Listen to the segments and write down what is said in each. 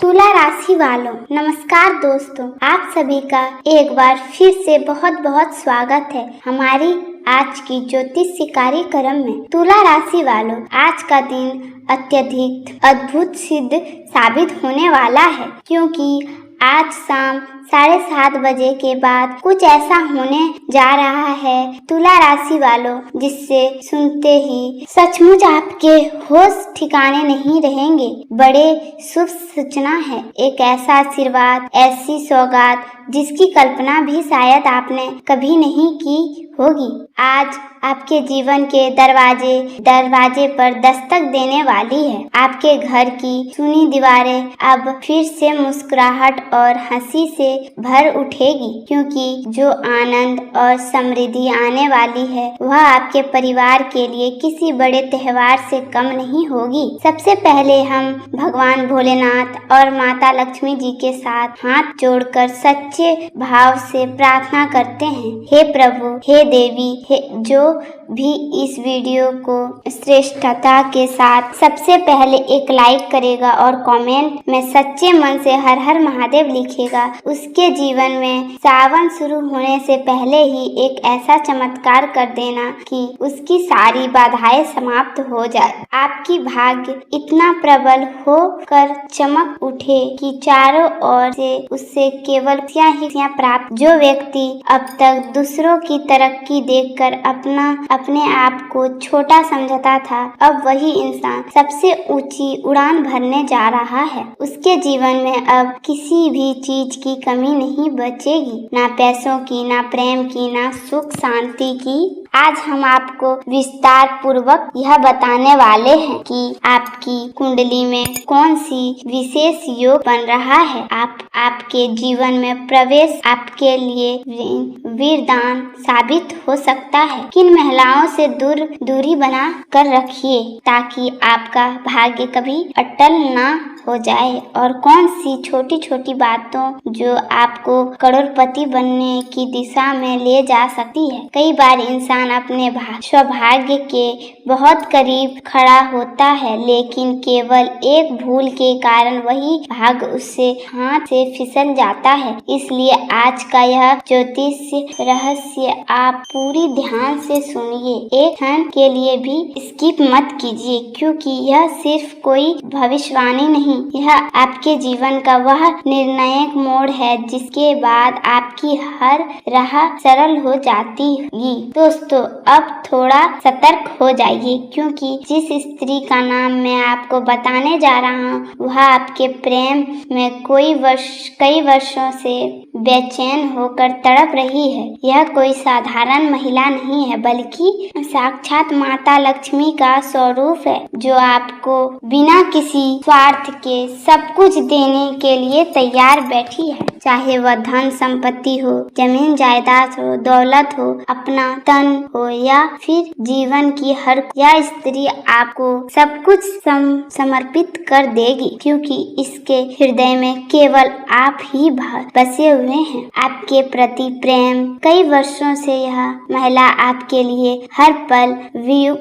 तुला राशि वालों, नमस्कार दोस्तों। आप सभी का एक बार फिर से बहुत बहुत स्वागत है हमारी आज की ज्योतिष कार्यक्रम में। तुला राशि वालों, आज का दिन अत्यधिक अद्भुत सिद्ध साबित होने वाला है, क्योंकि आज शाम 7:30 बजे के बाद कुछ ऐसा होने जा रहा है तुला राशि वालों, जिससे सुनते ही सचमुच आपके होश ठिकाने नहीं रहेंगे। बड़े शुभ सूचना है, एक ऐसा आशीर्वाद, ऐसी सौगात जिसकी कल्पना भी शायद आपने कभी नहीं की होगी, आज आपके जीवन के दरवाजे पर दस्तक देने वाली है। आपके घर की सुनी दीवारें अब फिर से मुस्कुराहट और हंसी से भर उठेगी, क्योंकि जो आनंद और समृद्धि आने वाली है वह आपके परिवार के लिए किसी बड़े त्योहार से कम नहीं होगी। सबसे पहले हम भगवान भोलेनाथ और माता लक्ष्मी जी के साथ हाथ जोड़कर सच्चे भाव से प्रार्थना करते हैं। हे प्रभु, हे देवी, जो भी इस वीडियो को श्रेष्ठता के साथ सबसे पहले एक लाइक करेगा और कमेंट में सच्चे मन से हर हर महादेव लिखेगा, उसके जीवन में सावन शुरू होने से पहले ही एक ऐसा चमत्कार कर देना कि उसकी सारी बाधाएं समाप्त हो जाए। आपकी भाग्य इतना प्रबल होकर चमक उठे कि चारों ओर से उससे केवल खुशियां प्राप्त। जो व्यक्ति अब तक दूसरों की तरक्की देखकर अपने आप को छोटा समझता था, अब वही इंसान सबसे ऊंची उड़ान भरने जा रहा है। उसके जीवन में अब किसी भी चीज की कमी नहीं बचेगी, ना पैसों की, ना प्रेम की, ना सुख शांति की। आज हम आपको विस्तार पूर्वक यह बताने वाले हैं कि आपकी कुंडली में कौन सी विशेष योग बन रहा है। आपके जीवन में प्रवेश आपके लिए वरदान साबित हो सकता है। किन महिलाओं से दूरी बना कर रखिए ताकि आपका भाग्य कभी अटल ना हो जाए, और कौन सी छोटी छोटी बातों जो आपको करोड़पति बनने की दिशा में ले जा सकती है। कई बार इंसान अपने सौभाग्य के बहुत करीब खड़ा होता है, लेकिन केवल एक भूल के कारण वही भाग्य उससे हाथ से फिसल जाता है। इसलिए आज का यह ज्योतिष रहस्य आप पूरी ध्यान से सुनिए, एक क्षण के लिए भी स्किप मत कीजिए, क्योंकि यह सिर्फ कोई भविष्यवाणी नहीं, यह आपके जीवन का वह निर्णायक मोड़ है जिसके बाद आपकी हर राह सरल हो जाती है। दोस्तों, अब थोड़ा सतर्क हो जाइए, क्योंकि जिस स्त्री का नाम मैं आपको बताने जा रहा हूँ वह आपके प्रेम में कई वर्षों से बेचैन होकर तड़प रही है। यह कोई साधारण महिला नहीं है, बल्कि साक्षात माता लक्ष्मी का स्वरूप है, जो आपको बिना किसी स्वार्थ के सब कुछ देने के लिए तैयार बैठी है। चाहे वह धन संपत्ति हो, जमीन जायदाद हो, दौलत हो, अपना तन हो या फिर जीवन की यह स्त्री आपको सब कुछ समर्पित कर देगी, क्योंकि इसके हृदय में केवल आप ही बसे हुए हैं। आपके प्रति प्रेम कई वर्षों से यह महिला आपके लिए हर पल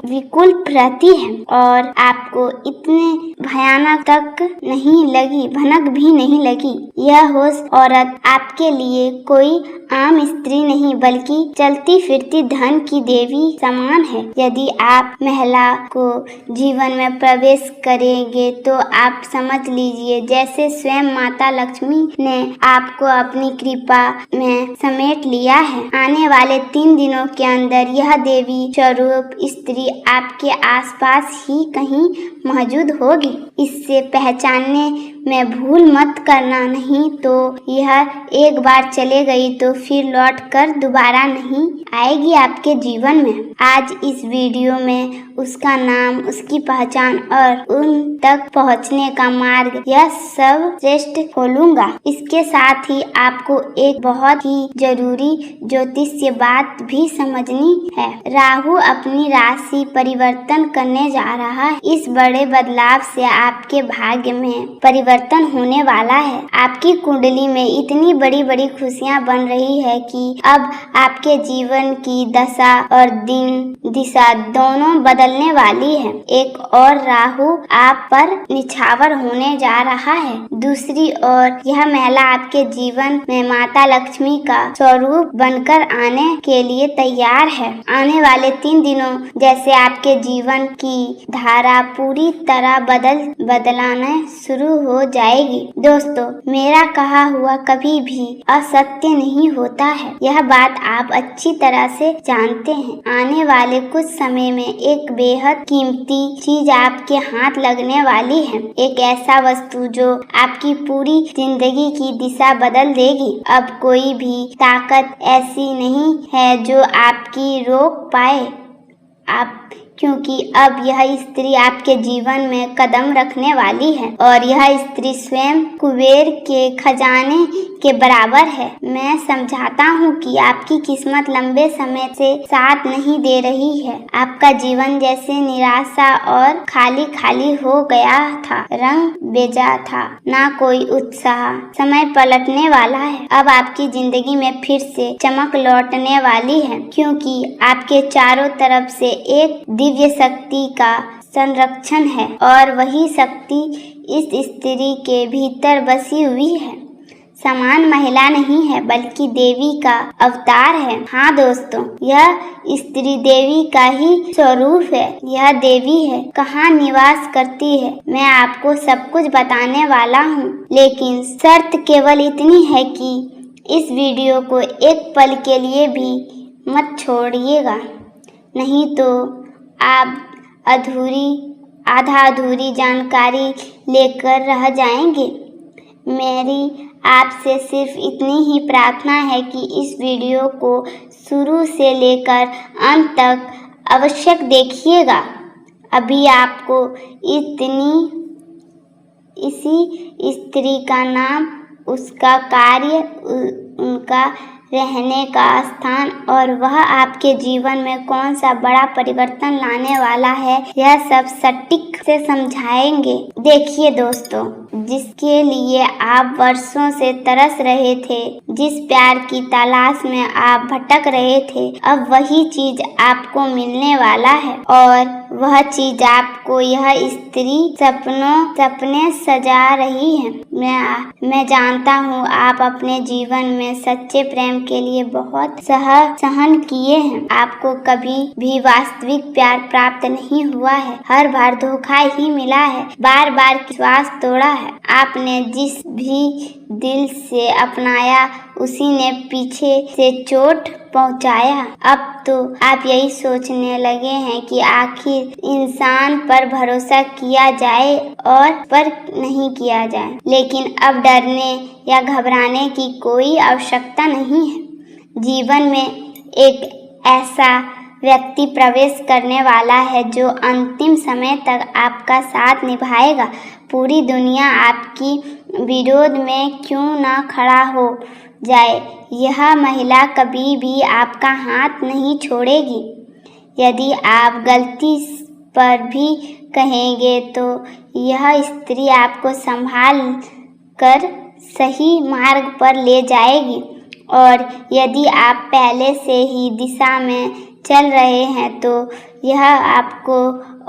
विकुल रहती है, और आपको इतने भयानक तक नहीं लगी, भनक भी नहीं लगी। यह होश औरत आपके लिए कोई आम स्त्री नहीं, बल्कि चलती फिरती धन की देवी समान है। यदि आप महिला को जीवन में प्रवेश करेंगे तो आप समझ लीजिए जैसे स्वयं माता लक्ष्मी ने आपको अपनी कृपा में समेट लिया है। आने वाले 3 दिनों के अंदर यह देवी स्वरूप स्त्री आपके आसपास ही कहीं मौजूद होगी। इससे पहचानने में भूल मत करना, नहीं तो यह एक बार चले गई तो फिर लौट कर दोबारा नहीं आएगी आपके जीवन में। आज इस वीडियो में उसका नाम, उसकी पहचान और उन तक पहुंचने का मार्ग, यह सब श्रेष्ठ खोलूंगा। इसके साथ ही आपको एक बहुत ही जरूरी ज्योतिषीय बात भी समझनी है। राहु अपनी राशि परिवर्तन करने जा रहा है। इस बड़े बदलाव से आपके भाग्य में परिवर्तन होने वाला है। आपकी कुंडली में इतनी बड़ी बड़ी खुशियां बन रही है कि अब आपके जीवन की दशा और दिशा दोनों बदल बदलने वाली है। एक और राहु आप पर निछावर होने जा रहा है। दूसरी ओर यह महिला आपके जीवन में माता लक्ष्मी का स्वरूप बनकर आने के लिए तैयार है। आने वाले 3 दिनों जैसे आपके जीवन की धारा पूरी तरह बदलाना शुरू हो जाएगी। दोस्तों, मेरा कहा हुआ कभी भी असत्य नहीं होता है, यह बात आप अच्छी तरह से जानते हैं। आने वाले कुछ समय में एक बेहद कीमती चीज आपके हाथ लगने वाली है, एक ऐसा वस्तु जो आपकी पूरी जिंदगी की दिशा बदल देगी। अब कोई भी ताकत ऐसी नहीं है जो आपकी रोक पाए, क्योंकि अब यह स्त्री आपके जीवन में कदम रखने वाली है और यह स्त्री स्वयं कुबेर के खजाने के बराबर है। मैं समझाता हूँ कि आपकी किस्मत लंबे समय से साथ नहीं दे रही है। आपका जीवन जैसे निराशा और खाली खाली हो गया था, रंग बेजा था, ना कोई उत्साह। समय पलटने वाला है। अब आपकी जिंदगी में फिर से चमक लौटने वाली है, क्योंकि आपके चारों तरफ से एक दिव्य शक्ति का संरक्षण है और वही शक्ति इस स्त्री के भीतर बसी हुई है। समान महिला नहीं है, बल्कि देवी का अवतार है। हाँ दोस्तों, यह स्त्री देवी का ही स्वरूप है। यह देवी है, कहाँ निवास करती है, मैं आपको सब कुछ बताने वाला हूँ। लेकिन शर्त केवल इतनी है कि इस वीडियो को एक पल के लिए भी मत छोड़िएगा, नहीं तो आप आधा अधूरी जानकारी लेकर रह जाएंगे। मेरी आपसे सिर्फ इतनी ही प्रार्थना है कि इस वीडियो को शुरू से लेकर अंत तक अवश्य देखिएगा। अभी आपको इसी स्त्री का नाम, उसका कार्य, उनका रहने का स्थान और वह आपके जीवन में कौन सा बड़ा परिवर्तन लाने वाला है, यह सब सटीक से समझाएंगे। देखिए दोस्तों, जिसके लिए आप वर्षों से तरस रहे थे, जिस प्यार की तलाश में आप भटक रहे थे, अब वही चीज आपको मिलने वाला है और वह चीज आपको यह स्त्री सपने सजा रही है। मैं जानता हूँ आप अपने जीवन में सच्चे प्रेम के लिए बहुत सहन किए हैं। आपको कभी भी वास्तविक प्यार प्राप्त नहीं हुआ है, हर बार धोखा ही मिला है, बार बार विश्वास तोड़ा है। आपने जिस भी दिल से अपनाया उसी ने पीछे से चोट पहुंचाया। अब तो आप यही सोचने लगे हैं कि आखिर इंसान पर भरोसा किया जाए और पर नहीं किया जाए। लेकिन अब डरने या घबराने की कोई आवश्यकता नहीं है। जीवन में एक ऐसा व्यक्ति प्रवेश करने वाला है जो अंतिम समय तक आपका साथ निभाएगा। पूरी दुनिया आपकी विरोध में क्यों ना खड़ा हो जाए, यह महिला कभी भी आपका हाथ नहीं छोड़ेगी। यदि आप गलती पर भी कहेंगे तो यह स्त्री आपको संभाल कर सही मार्ग पर ले जाएगी और यदि आप पहले से ही दिशा में चल रहे हैं तो यह आपको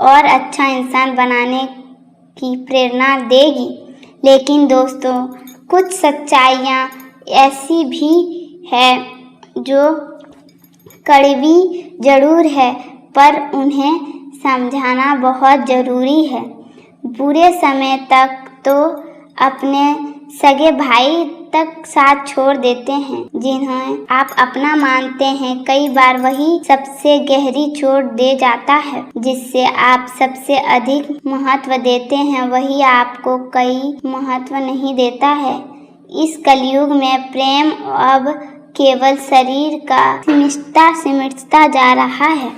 और अच्छा इंसान बनाने की प्रेरणा देगी। लेकिन दोस्तों, कुछ सच्चाइयाँ ऐसी भी है जो कड़वी जरूर है, पर उन्हें समझाना बहुत ज़रूरी है। बुरे समय तक तो अपने सगे भाई तक साथ छोड़ देते हैं, जिन्हें आप अपना मानते हैं। कई बार वही सबसे गहरी चोट दे जाता है। जिससे आप सबसे अधिक महत्व देते हैं, वही आपको कई महत्व नहीं देता है। इस कलयुग में प्रेम अब केवल शरीर का सिमटता जा रहा है।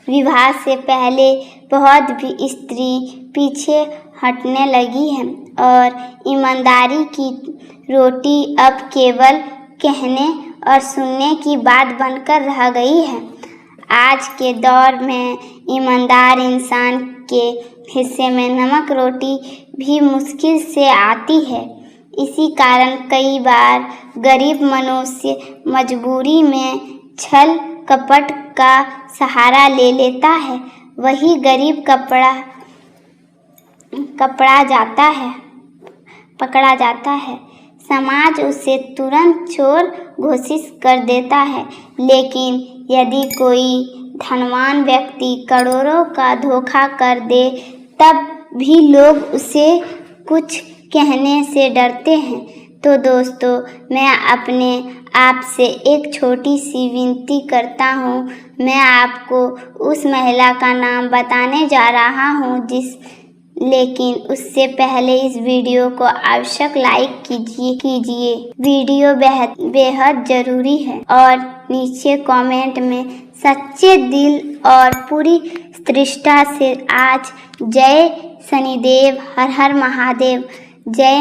विवाह से पहले बहुत भी स्त्री पीछे हटने लगी है और ईमानदारी की रोटी अब केवल कहने और सुनने की बात बनकर रह गई है। आज के दौर में ईमानदार इंसान के हिस्से में नमक रोटी भी मुश्किल से आती है। इसी कारण कई बार गरीब मनुष्य मजबूरी में छल कपट का सहारा ले लेता है। वही गरीब पकड़ा जाता है। समाज उसे तुरंत चोर घोषित कर देता है। लेकिन यदि कोई धनवान व्यक्ति करोड़ों का धोखा कर दे तब भी लोग उसे कुछ कहने से डरते हैं। तो दोस्तों, मैं अपने आप से एक छोटी सी विनती करता हूँ। मैं आपको उस महिला का नाम बताने जा रहा हूँ लेकिन उससे पहले इस वीडियो को आवश्यक लाइक कीजिए। वीडियो बेहद जरूरी है और नीचे कमेंट में सच्चे दिल और पूरी दृष्टि से आज जय शनिदेव, हर हर महादेव, जय